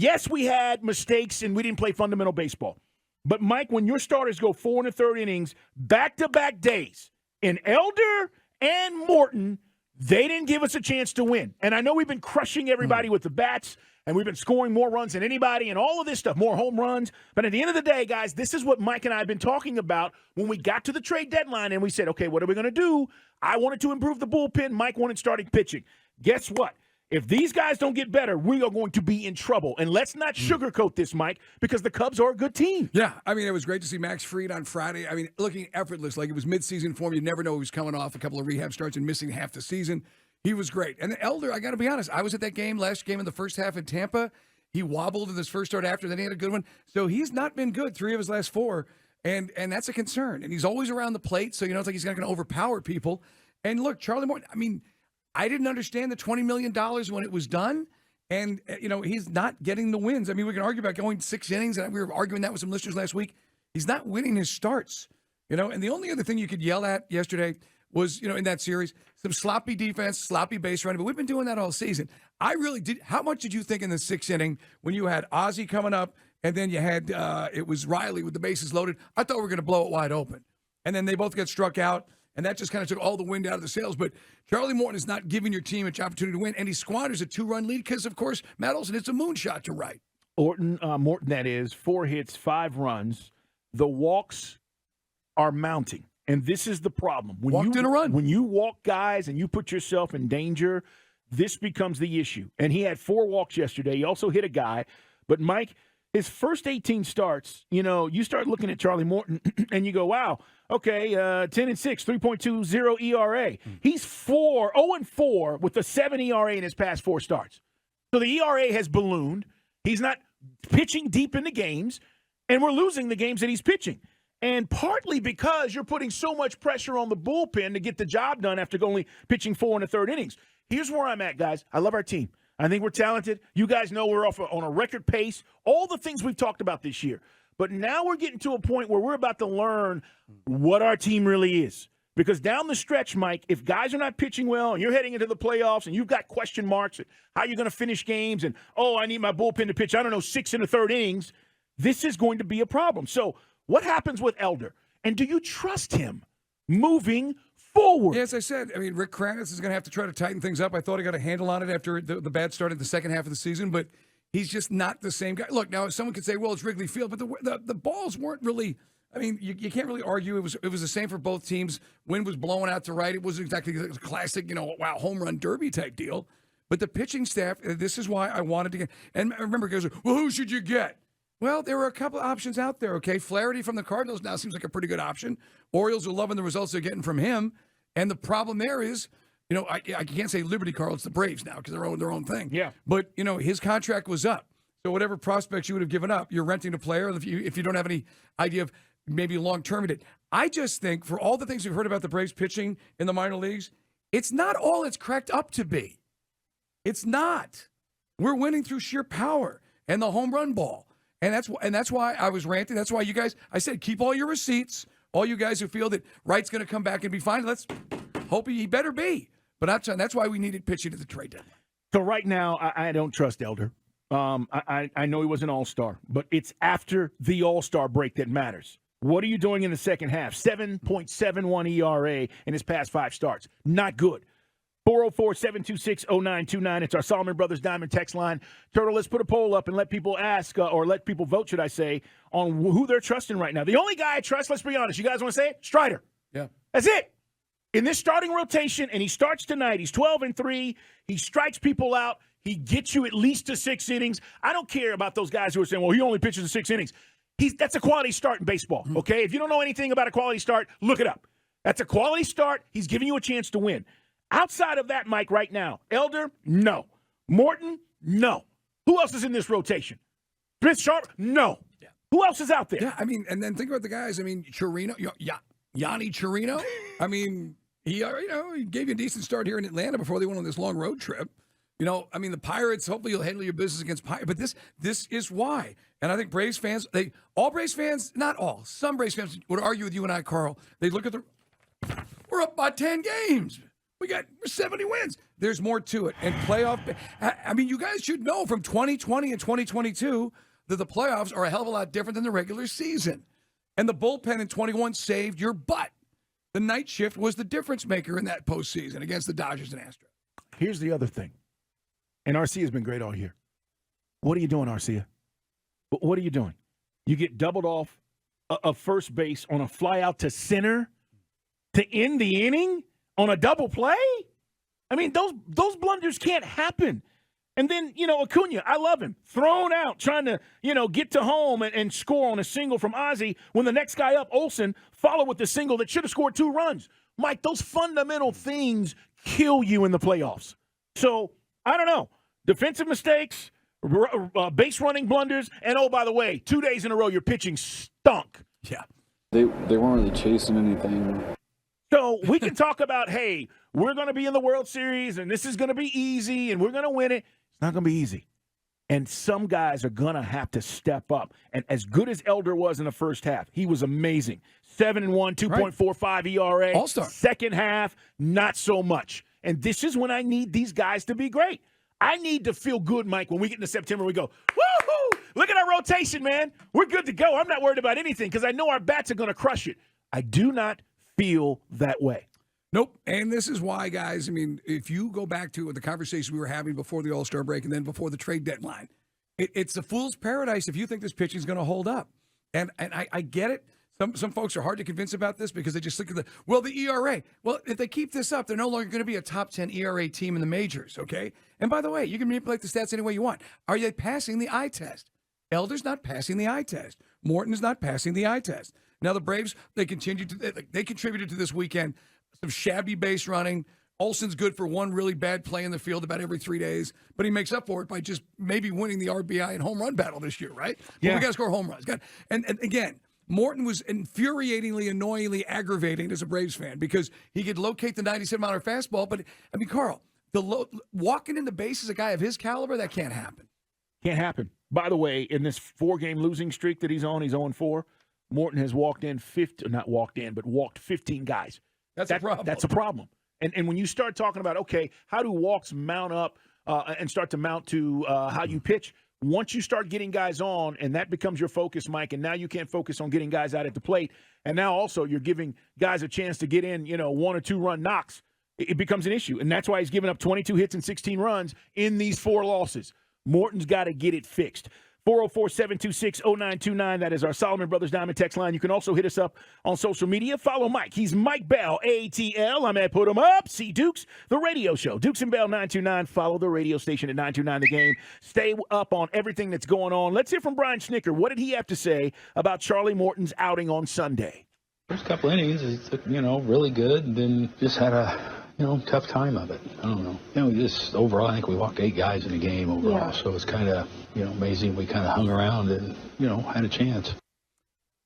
Yes, we had mistakes and we didn't play fundamental baseball. But, Mike, when your starters go 4 1/3 innings, back-to-back days, in Elder and Morton, they didn't give us a chance to win. And I know we've been crushing everybody with the bats, and we've been scoring more runs than anybody and all of this stuff, more home runs. But at the end of the day, guys, this is what Mike and I have been talking about when we got to the trade deadline and we said, okay, what are we going to do? I wanted to improve the bullpen. Mike wanted starting pitching. Guess what? If these guys don't get better, we are going to be in trouble. And let's not sugarcoat this, Mike, because the Cubs are a good team. Yeah, I mean, it was great to see Max Fried on Friday. I mean, looking effortless, like it was midseason form. You never know he was coming off a couple of rehab starts and missing half the season. He was great. And the Elder, I got to be honest, I was at that last game in the first half in Tampa. He wobbled in his first start after, then he had a good one. So he's not been good 3 of his last 4, and that's a concern. And he's always around the plate, so it's like he's not going to overpower people. And look, Charlie Morton, I mean, I didn't understand the $20 million when it was done, and, he's not getting the wins. I mean, we can argue about going 6 innings, and we were arguing that with some listeners last week. He's not winning his starts, and the only other thing you could yell at yesterday was, in that series, some sloppy defense, sloppy base running, but we've been doing that all season. I really did. How much did you think in the 6th inning when you had Ozzie coming up, and then you had, it was Riley with the bases loaded? I thought we were going to blow it wide open. And then they both get struck out. And that just kind of took all the wind out of the sails. But Charlie Morton is not giving your team an opportunity to win, and he squanders a 2-run lead because, of course, Matt Olson hits a moonshot to right. Morton, that is, 4 hits, 5 runs. The walks are mounting, and this is the problem. Walked in a run. When you walk guys and you put yourself in danger, this becomes the issue. And he had 4 walks yesterday. He also hit a guy. But, Mike, his first 18 starts, you start looking at Charlie Morton and you go, wow, okay, 10-6, 3.20 ERA. He's 0-4 with a 7 ERA in his past 4 starts. So the ERA has ballooned. He's not pitching deep into games, and we're losing the games that he's pitching. And partly because you're putting so much pressure on the bullpen to get the job done after only pitching 4 1/3 innings. Here's where I'm at, guys. I love our team. I think we're talented. You guys know we're on a record pace. All the things we've talked about this year. But now we're getting to a point where we're about to learn what our team really is. Because down the stretch, Mike, if guys are not pitching well and you're heading into the playoffs and you've got question marks at how you're going to finish games and, I need my bullpen to pitch, 6 1/3 innings, this is going to be a problem. So what happens with Elder? And do you trust him moving forward? Yeah, as I said, Rick Kranitz is going to have to try to tighten things up. I thought he got a handle on it after the bad start in the second half of the season, but he's just not the same guy. Look, now someone could say, well, it's Wrigley Field, but the balls weren't really – you can't really argue. It was the same for both teams. Wind was blowing out to right. It wasn't exactly a classic, home run derby type deal. But the pitching staff, this is why I wanted to get – and remember, guys, well, who should you get? Well, there were a couple of options out there, okay? Flaherty from the Cardinals now seems like a pretty good option. Orioles are loving the results they're getting from him. And the problem there is, I can't say Liberty Carl, it's the Braves now because they're own their own thing. Yeah. But, his contract was up. So whatever prospects you would have given up, you're renting a player if you don't have any idea of maybe long-term it. I just think for all the things we've heard about the Braves pitching in the minor leagues, it's not all it's cracked up to be. It's not. We're winning through sheer power and the home run ball. And that's why I was ranting. That's why you guys, I said, keep all your receipts. All you guys who feel that Wright's going to come back and be fine, let's hope he better be. But that's why we needed pitching at the trade deadline. So right now, I don't trust Elder. I know he was an all-star, but it's after the all-star break that matters. What are you doing in the second half? 7.71 ERA in his past 5 starts. Not good. 404-726-0929. It's our Solomon Brothers Diamond text line. Turtle, let's put a poll up and let people ask, or let people vote, should I say, on who they're trusting right now. The only guy I trust, let's be honest, you guys want to say it? Strider. Yeah. That's it. In this starting rotation, and he starts tonight, he's 12-3. He strikes people out. He gets you at least to 6 innings. I don't care about those guys who are saying, well, he only pitches in 6 innings. That's a quality start in baseball, okay? If you don't know anything about a quality start, look it up. That's a quality start. He's giving you a chance to win. Outside of that, Mike, right now, Elder, no. Morton, no. Who else is in this rotation? Smith Sharp, no. Yeah. Who else is out there? Yeah, and then think about the guys. Chirino, Yanni Chirino. He gave you a decent start here in Atlanta before they went on this long road trip. The Pirates, hopefully you'll handle your business against Pirates. But this is why. And I think Braves fans, not all, some Braves fans would argue with you and I, Carl. They look at we're up by 10 games. We got 70 wins. There's more to it. And playoff, I mean, you guys should know from 2020 and 2022 that the playoffs are a hell of a lot different than the regular season. And the bullpen in 21 saved your butt. The night shift was the difference maker in that postseason against the Dodgers and Astros. Here's the other thing. And Arcia's been great all year. What are you doing, Arcia? What are you doing? You get doubled off of first base on a fly out to center to end the inning on a double play? I mean, those blunders can't happen. And then, Acuna, I love him. Thrown out, trying to, get to home and score on a single from Ozzie when the next guy up, Olsen, followed with the single that should have scored 2 runs. Mike, those fundamental things kill you in the playoffs. So, I don't know. Defensive mistakes, base running blunders, and, oh, by the way, 2 days in a row your pitching stunk. Yeah. They weren't really chasing anything. So we can talk about, hey, we're going to be in the World Series, and this is going to be easy, and we're going to win it. It's not going to be easy. And some guys are going to have to step up. And as good as Elder was in the first half, he was amazing. 7-1, 2.45 ERA. All-star. Second half, not so much. And this is when I need these guys to be great. I need to feel good, Mike, when we get into September, we go, woohoo, look at our rotation, man. We're good to go. I'm not worried about anything because I know our bats are going to crush it. I do not feel that way. Nope. And this is why, guys, I mean, if you go back to the conversation we were having before the All-Star break and then before the trade deadline, it's a fool's paradise if you think this pitching is going to hold up. And I get it. Some folks are hard to convince about this because they just look at the ERA. Well, if they keep this up, they're no longer going to be a top 10 ERA team in the majors, okay? And by the way, you can manipulate the stats any way you want. Are they passing the eye test? Elder's not passing the eye test. Morton is not passing the eye test. Now the Braves, they contributed to this weekend some shabby base running. Olsen's good for one really bad play in the field about every 3 days, but he makes up for it by just maybe winning the RBI and home run battle this year, right? Yeah. But we got to score home runs. And again, Morton was infuriatingly, annoyingly aggravating as a Braves fan because he could locate the 97-mile fastball. But, I mean, Carl, walking in the base as a guy of his caliber, that can't happen. Can't happen. By the way, in this 4-game losing streak that he's on, he's 0-4. Morton has walked 15 guys. That's a problem. That's a problem. And when you start talking about, okay, how do walks mount up and start to mount to how you pitch, once you start getting guys on, and that becomes your focus, Mike, and now you can't focus on getting guys out at the plate, and now also you're giving guys a chance to get in, 1 or 2 run knocks, it becomes an issue. And that's why he's given up 22 hits and 16 runs in these 4 losses. Morton's got to get it fixed. 404-726-0929. That is our Solomon Brothers Diamond text line. You can also hit us up on social media. Follow Mike. He's Mike Bell, ATL. I'm at Put 'em Up. See Dukes, the radio show. Dukes and Bell 929. Follow the radio station at 929 The Game. Stay up on everything that's going on. Let's hear from Brian Schnicker. What did he have to say about Charlie Morton's outing on Sunday? First couple innings, it's really good, and then just had a tough time of it. I don't know. Just overall, I think we walked 8 guys in the game overall, so it's kind of, amazing. We kind of hung around and, had a chance.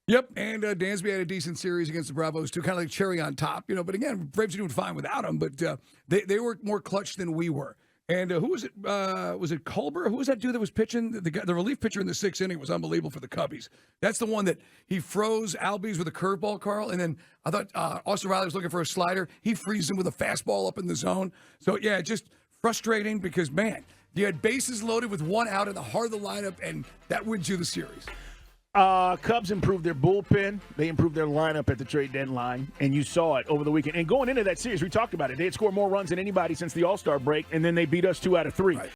Yep, and Dansby had a decent series against the Bravos, too, kind of like cherry on top, but again, Braves are doing fine without him, but they were more clutch than we were. And who was it? Was it Culber? Who was that dude that was pitching? The relief pitcher in the 6th inning was unbelievable for the Cubbies. That's the one that he froze Albies with a curveball, Carl. And then I thought Austin Riley was looking for a slider. He freezes him with a fastball up in the zone. So, yeah, just frustrating because, man, you had bases loaded with 1 out in the heart of the lineup, and that wins you the series. Cubs improved their bullpen. They improved their lineup at the trade deadline, and you saw it over the weekend. And going into that series, we talked about it. They had scored more runs than anybody since the All-Star break, and then they beat us 2 out of 3. Right.